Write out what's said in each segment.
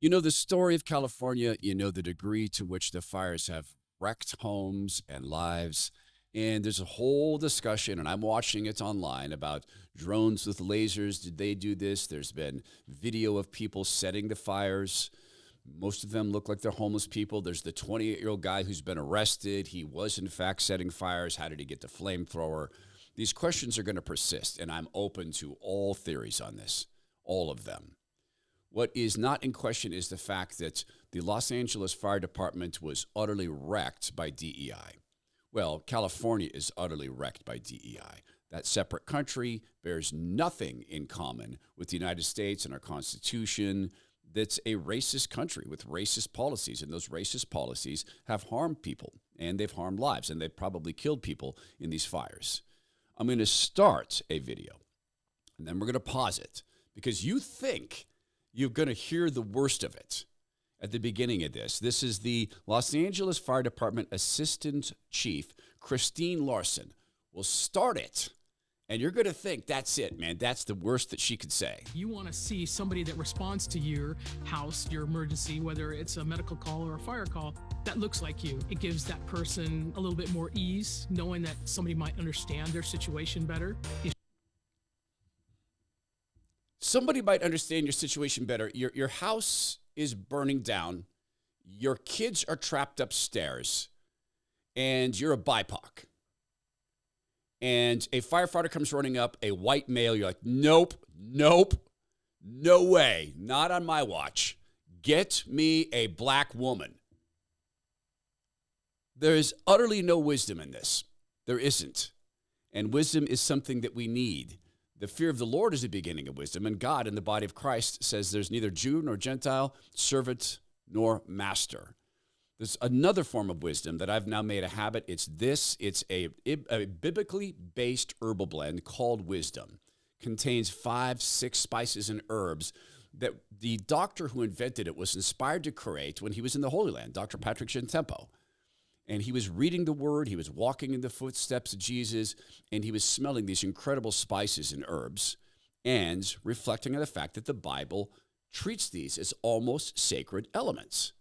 You know the story of California, you know the degree to which the fires have wrecked homes and lives. And there's a whole discussion, and I'm watching it online about drones with lasers. Did they do this? There's been video of people setting the fires. Most of them look like they're homeless people. There's the 28-year-old guy who's been arrested. He was, in fact, setting fires. How did he get the flamethrower? These questions are going to persist, and I'm open to all theories on this, all of them. What is not in question is the fact that the Los Angeles Fire Department was utterly wrecked by DEI. Well, California is utterly wrecked by DEI. That separate country bears nothing in common with the United States and our Constitution. That's a racist country with racist policies, and those racist policies have harmed people, and they've harmed lives, and they've probably killed people in these fires. I'm going to start a video, and then we're going to pause it, because you think you're going to hear the worst of it at the beginning of this. This is the Los Angeles Fire Department Assistant Chief, Christine Larson, will start it. And you're going to think, that's it, man. That's the worst that she could say. You want to see somebody that responds to your house, your emergency, whether it's a medical call or a fire call, that looks like you. It gives that person a little bit more ease, knowing that somebody might understand their situation better. Somebody might understand your situation better. Your house is burning down. Your kids are trapped upstairs. And you're a BIPOC. And a firefighter comes running up, a white male. You're like, nope, no way. Not on my watch. Get me a black woman. There is utterly no wisdom in this. There isn't. And wisdom is something that we need. The fear of the Lord is the beginning of wisdom, and God in the body of Christ says there's neither Jew nor Gentile, servant nor master. There's another form of wisdom that I've now made a habit. It's this. It's a biblically based herbal blend called Wisdom. Contains 5-6 spices and herbs that the doctor who invented it was inspired to create when he was in the Holy Land, Dr. Patrick Gentempo. And he was reading the word, he was walking in the footsteps of Jesus, and he was smelling these incredible spices and herbs and reflecting on the fact that the Bible treats these as almost sacred elements.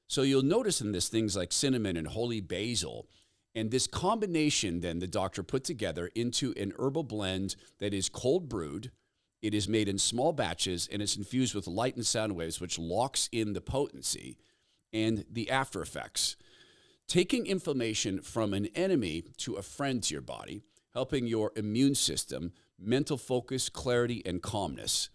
So you'll notice in this things like cinnamon and holy basil, and this combination then the doctor put together into an herbal blend that is cold brewed. It is made in small batches, and it's infused with light and sound waves, which locks in the potency and the after effects. Taking inflammation from an enemy to a friend to your body, helping your immune system, mental focus, clarity, and calmness.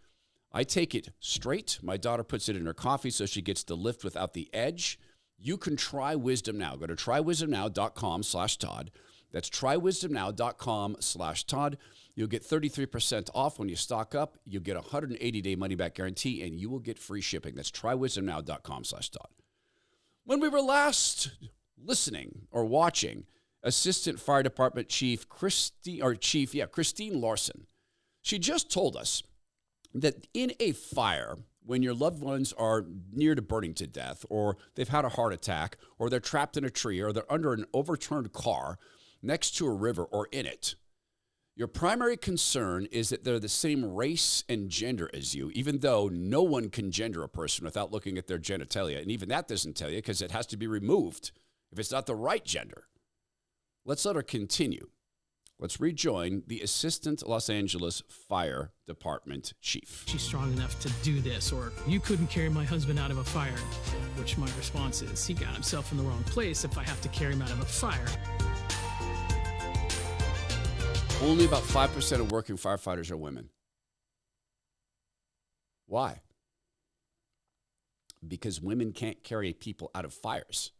I take it straight. My daughter puts it in her coffee so she gets the lift without the edge. You can try Wisdom now. Go to trywisdomnow.com/Todd. That's trywisdomnow.com/Todd. You'll get 33% off when you stock up. You'll get a 180-day money-back guarantee, and you will get free shipping. That's trywisdomnow.com/Todd. When we were last listening or watching, Assistant Fire Department Christine Larson, she just told us that in a fire, when your loved ones are near to burning to death, or they've had a heart attack, or they're trapped in a tree, or they're under an overturned car next to a river or in it, your primary concern is that they're the same race and gender as you, even though no one can gender a person without looking at their genitalia. And even that doesn't tell you because it has to be removed if it's not the right gender. Let's let her continue. Let's rejoin the Assistant Los Angeles Fire Department Chief. She's strong enough to do this, or you couldn't carry my husband out of a fire, which my response is, he got himself in the wrong place if I have to carry him out of a fire. Only about 5% of working firefighters are women. Why? Because women can't carry people out of fires.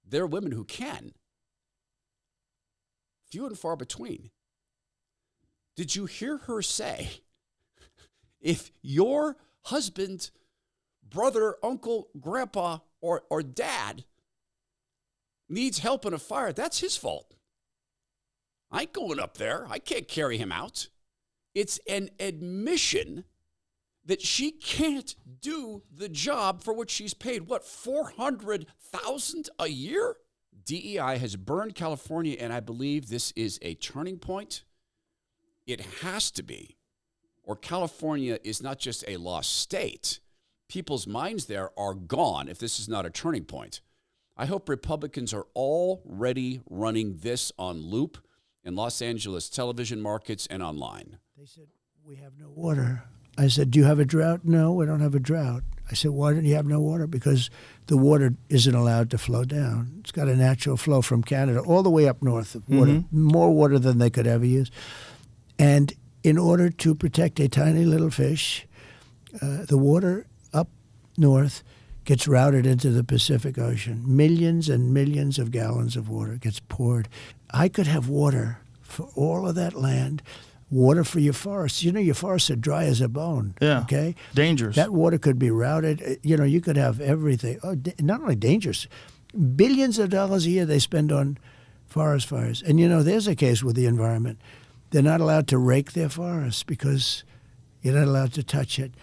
There are women who can. Few and far between. Did you hear her say, if your husband, brother, uncle, grandpa, or dad needs help in a fire, that's his fault. I ain't going up there. I can't carry him out. It's an admission that she can't do the job for which she's paid, what, $400,000 a year? DEI has burned California, and I believe this is a turning point. It has to be. or California is not just a lost state. People's minds there are gone if this is not a turning point. I hope Republicans are already running this on loop in Los Angeles television markets and online. They said, we have no water. I said, do you have a drought? No, we don't have a drought. I said, why don't you have no water? Because the water isn't allowed to flow down. It's got a natural flow from Canada all the way up north of water, more water than they could ever use. And in order to protect a tiny little fish, the water up north gets routed into the Pacific Ocean. Millions and millions of gallons of water gets poured. I could have water for all of that land, water for your forests. You know, your forests are dry as a bone. Yeah. Okay? Dangerous. That water could be routed. You know, you could have everything. Oh, not only dangerous, billions of dollars a year they spend on forest fires. And, you know, there's a case with the environment. They're not allowed to rake their forests because you're not allowed to touch it.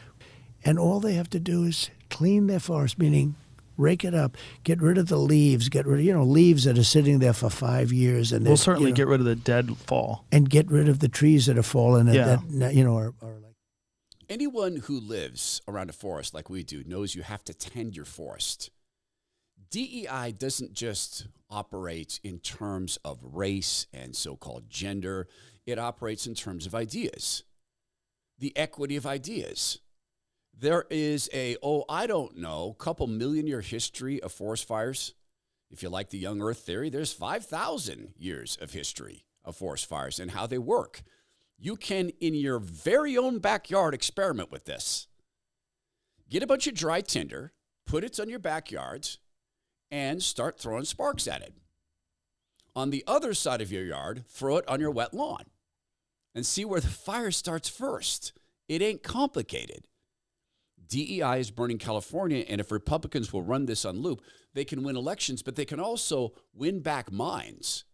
And all they have to do is clean their forest, meaning rake it up, get rid of the leaves, get rid of, leaves that are sitting there for 5 years. And we'll certainly get rid of the dead fall. And get rid of the trees that have fallen that, are like. Anyone who lives around a forest like we do knows you have to tend your forest. DEI doesn't just operate in terms of race and so-called gender. It operates in terms of ideas, the equity of ideas. There is couple million-year history of forest fires. If you like the young earth theory, there's 5,000 years of history of forest fires and how they work. You can, in your very own backyard, experiment with this. Get a bunch of dry tinder, put it on your backyards, and start throwing sparks at it. On the other side of your yard, throw it on your wet lawn and see where the fire starts first. It ain't complicated. DEI is burning California, and if Republicans will run this on loop, they can win elections, but they can also win back minds.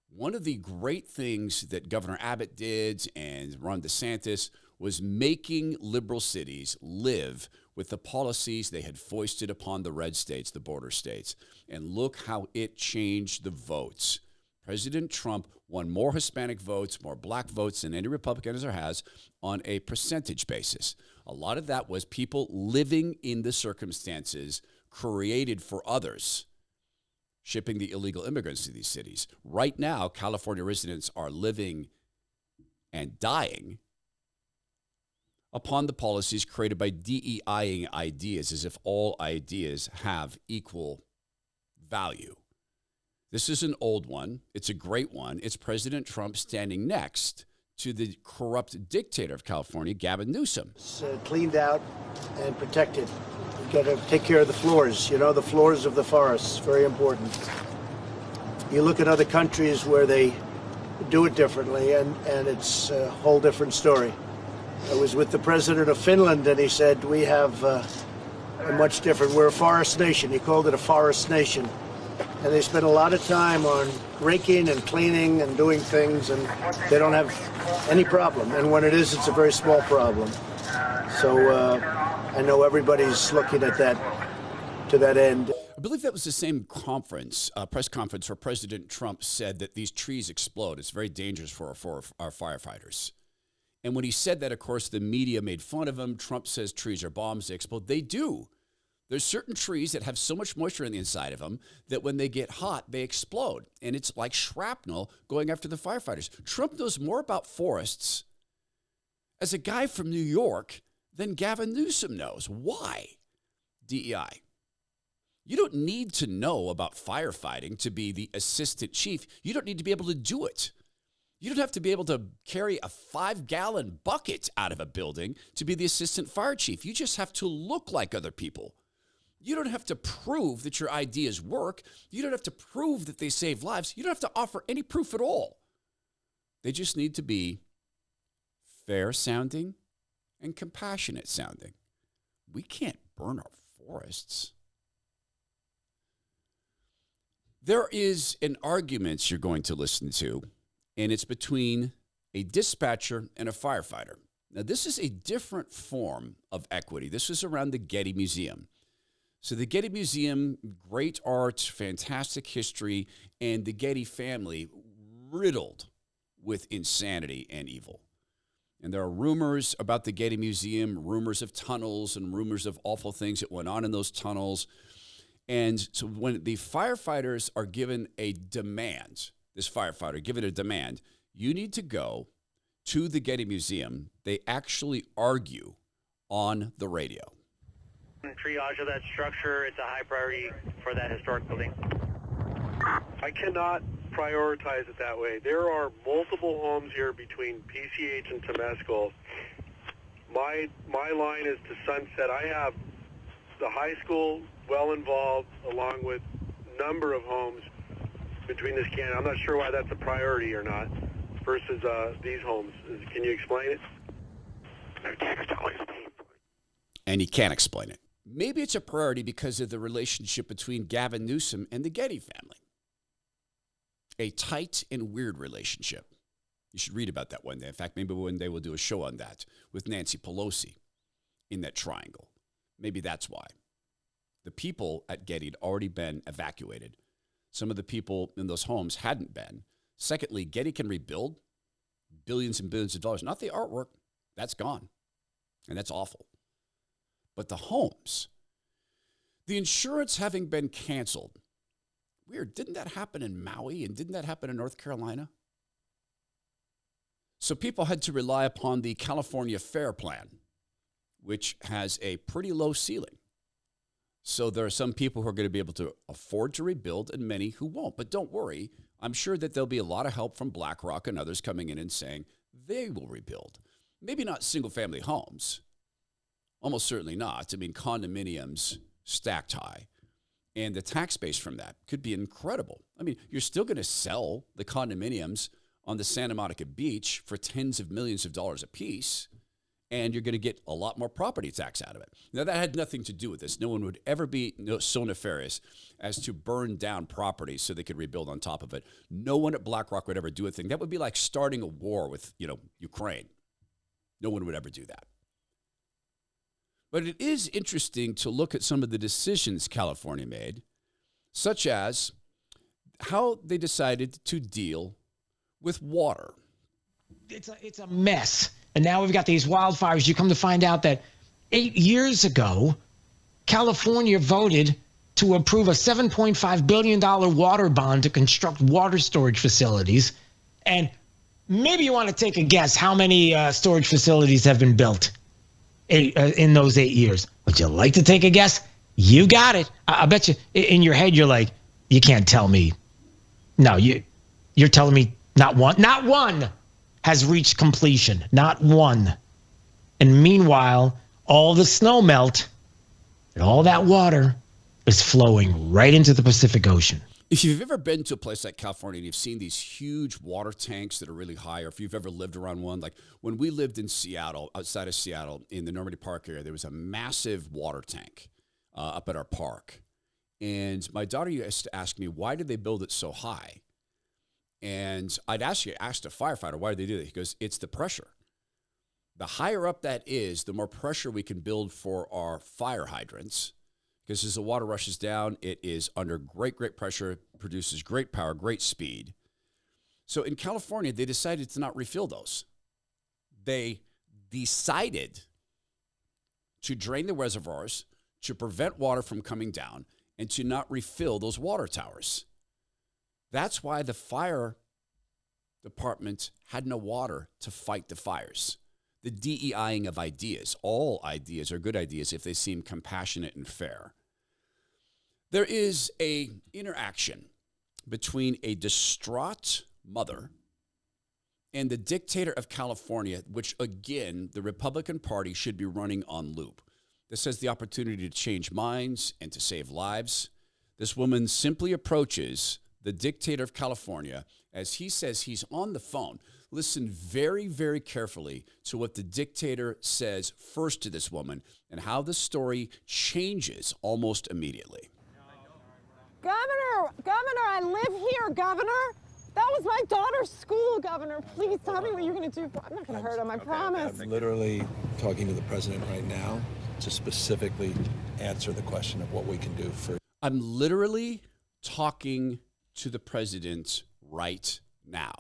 One of the great things that Governor Abbott did and Ron DeSantis was making liberal cities live with the policies they had foisted upon the red states, the border states. And look how it changed the votes. President Trump won more Hispanic votes, more black votes than any Republican ever has on a percentage basis. A lot of that was people living in the circumstances created for others, shipping the illegal immigrants to these cities. Right now, California residents are living and dying upon the policies created by DEI-ing ideas, as if all ideas have equal value. This is an old one. It's a great one. It's President Trump standing next to the corrupt dictator of California, Gavin Newsom. It's cleaned out and protected. You've got to take care of the floors, the floors of the forests, very important. You look at other countries where they do it differently, and it's a whole different story. I was with the president of Finland, and he said, we have a much different, we're a forest nation. He called it a forest nation. And they spend a lot of time on raking and cleaning and doing things, and they don't have any problem. And when it is, it's a very small problem. So I know everybody's looking at that, to that end. I believe that was the same conference, press conference, where President Trump said that these trees explode. It's very dangerous for our firefighters. And when he said that, of course, the media made fun of him. Trump says trees are bombs, they explode. They do. There's certain trees that have so much moisture in the inside of them that when they get hot, they explode. And it's like shrapnel going after the firefighters. Trump knows more about forests as a guy from New York than Gavin Newsom knows. Why? DEI. You don't need to know about firefighting to be the assistant chief. You don't need to be able to do it. You don't have to be able to carry a 5-gallon bucket out of a building to be the assistant fire chief. You just have to look like other people. You don't have to prove that your ideas work. You don't have to prove that they save lives. You don't have to offer any proof at all. They just need to be fair sounding and compassionate sounding. We can't burn our forests. There is an argument you're going to listen to, and it's between a dispatcher and a firefighter. Now, this is a different form of equity. This is around the Getty Museum. So the Getty Museum, great art, fantastic history, and the Getty family riddled with insanity and evil. And there are rumors about the Getty Museum, rumors of tunnels and rumors of awful things that went on in those tunnels. And so when the firefighters are given a demand, this firefighter given a demand, you need to go to the Getty Museum. They actually argue on the radio. Triage of that structure, it's a high priority for that historic building. I cannot prioritize it that way. There are multiple homes here between PCH and Temescal. My line is to Sunset. I have the high school well involved, along with a number of homes between this canyon. I'm not sure why that's a priority or not versus these homes. Can you explain it? And he can't explain it. Maybe it's a priority because of the relationship between Gavin Newsom and the Getty family. A tight and weird relationship. You should read about that one day. In fact, maybe one day we'll do a show on that with Nancy Pelosi in that triangle. Maybe that's why. The people at Getty had already been evacuated. Some of the people in those homes hadn't been. Secondly, Getty can rebuild billions and billions of dollars. Not the artwork. That's gone. And that's awful. But the homes, the insurance having been canceled. Weird. Didn't that happen in Maui? And didn't that happen in North Carolina? So people had to rely upon the California FAIR plan, which has a pretty low ceiling. So there are some people who are going to be able to afford to rebuild and many who won't. But don't worry. I'm sure that there'll be a lot of help from BlackRock and others coming in and saying they will rebuild. Maybe not single-family homes. Almost certainly not. I mean, condominiums stacked high. And the tax base from that could be incredible. I mean, you're still going to sell the condominiums on the Santa Monica beach for tens of millions of dollars a piece, and you're going to get a lot more property tax out of it. Now, that had nothing to do with this. No one would ever be so nefarious as to burn down property so they could rebuild on top of it. No one at BlackRock would ever do a thing. That would be like starting a war with, Ukraine. No one would ever do that. But it is interesting to look at some of the decisions California made, such as how they decided to deal with water. It's a mess. And now we've got these wildfires. You come to find out that 8 years ago, California voted to approve a $7.5 billion water bond to construct water storage facilities. And maybe you want to take a guess how many storage facilities have been built in those 8 years. Would you like to take a guess? You got it. I bet you in your head, you're like, you can't tell me. No, you're telling me not one has reached completion. Not one. And meanwhile, all the snow melt and all that water is flowing right into the Pacific Ocean. If you've ever been to a place like California and you've seen these huge water tanks that are really high, or if you've ever lived around one, like when we lived in Seattle, outside of Seattle, in the Normandy Park area, there was a massive water tank up at our park. And my daughter used to ask me, why did they build it so high? And I'd asked a firefighter, why did they do that? He goes, it's the pressure. The higher up that is, the more pressure we can build for our fire hydrants. Because as the water rushes down, it is under great pressure, produces great power, great speed. So in California, they decided to not refill those. They decided to drain the reservoirs, to prevent water from coming down, and to not refill those water towers. That's why the fire department had no water to fight the fires. The DEIing of ideas. All ideas are good ideas if they seem compassionate and fair. There is an interaction between a distraught mother and the dictator of California, which, again, the Republican Party should be running on loop. This has the opportunity to change minds and to save lives. This woman simply approaches the dictator of California as he says he's on the phone. Listen very, very carefully to what the dictator says first to this woman and how the story changes almost immediately. Governor, I live here, Governor. That was my daughter's school, Governor. Please tell me what you're going to do. I'm not going to hurt him, I promise. I'm literally talking to the president right now to specifically answer the question of what we can do for. I'm literally talking to the president right now.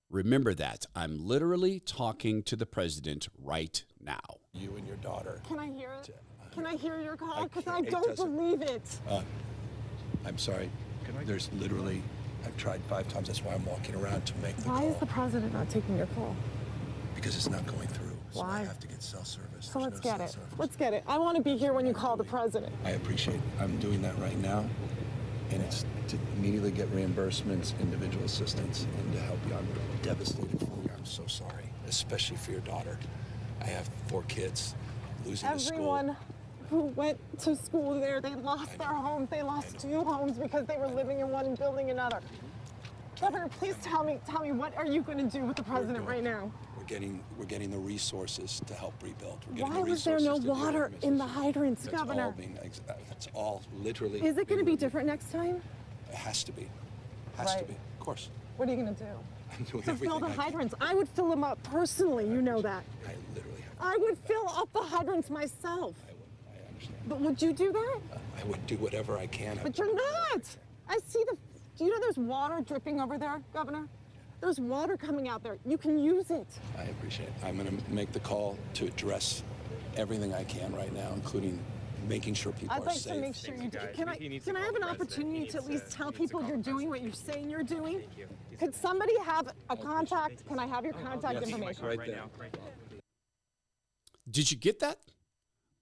Remember that. I'm literally talking to the president right now. You and your daughter. Can I hear it? Can I hear your call? Because I it don't doesn't- believe it. I'm sorry. There's literally, I've tried 5 times. That's why I'm walking around to make the Why call. is the president not taking your call? Because it's not going through. So Why? I have to get cell service. So There's let's no get cell it. service. Let's get it. I want to be here when you call the president. I appreciate it. I'm doing that right now. And it's to immediately get reimbursements, individual assistance, and to help you. I'm devastated for you. I'm so sorry, especially for your daughter. I have 4 kids losing the school. Everyone who went to school there, they lost their homes. They lost 2 homes because they were living in one and building another. Governor, please tell me, what are you going to do with the president right now? We're getting the resources to help rebuild. We're getting Why the was there no resources to do water it. in the hydrants, That's Governor? all being, that's all literally. Is it going to be different next time? It has to be. Has to Right. be. Of course. What are you going to do? I'm doing To everything fill the I can. hydrants. I would fill them up personally, you know that. I literally have. I would fill up the hydrants myself. I understand. But would you do that? I would do whatever I can. But you're not. I see do you know there's water dripping over there, Governor? There's water coming out there. You can use it. I appreciate it. I'm going to make the call to address everything I can right now, including making sure people I'd are like safe. to make sure you do. Can I have an opportunity to at least tell people you're doing what you're saying you're doing? Could somebody have a contact? Can I have your contact information? Right there. Did you get that?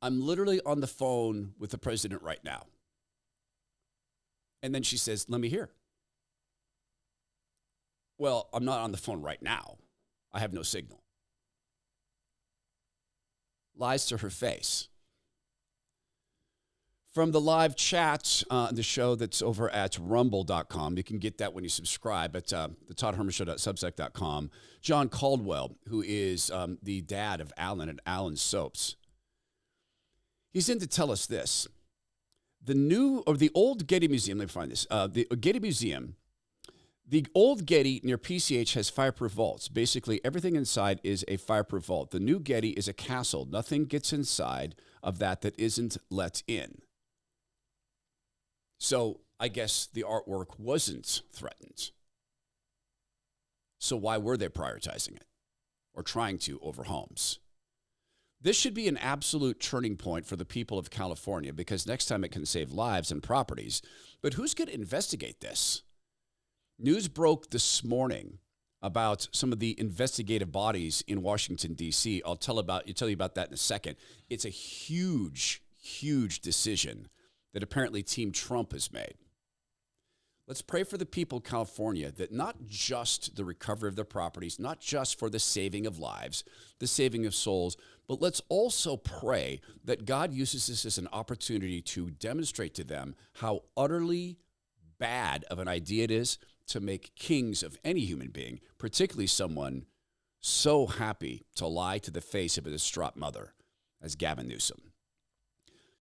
I'm literally on the phone with the president right now. And then she says, let me hear. Well, I'm not on the phone right now. I have no signal. Lies to her face. From the live chat, the show that's over at rumble.com, you can get that when you subscribe at the toddhermanshow.substack.com. John Caldwell, who is the dad of Alan at Alan's Soaps, he's in to tell us this. The old Getty Museum, let me find this. The Getty Museum, the old Getty near PCH has fireproof vaults. Basically, everything inside is a fireproof vault. The new Getty is a castle. Nothing gets inside of that isn't let in. So I guess the artwork wasn't threatened. So why were they prioritizing it or trying to over homes? This should be an absolute turning point for the people of California because next time it can save lives and properties. But who's going to investigate this? News broke this morning about some of the investigative bodies in Washington, D.C. I'll tell you about that in a second. It's a huge, huge decision that apparently Team Trump has made. Let's pray for the people of California that not just the recovery of their properties, not just for the saving of lives, the saving of souls, but let's also pray that God uses this as an opportunity to demonstrate to them how utterly bad of an idea it is to make kings of any human being, particularly someone so happy to lie to the face of a distraught mother as Gavin Newsom.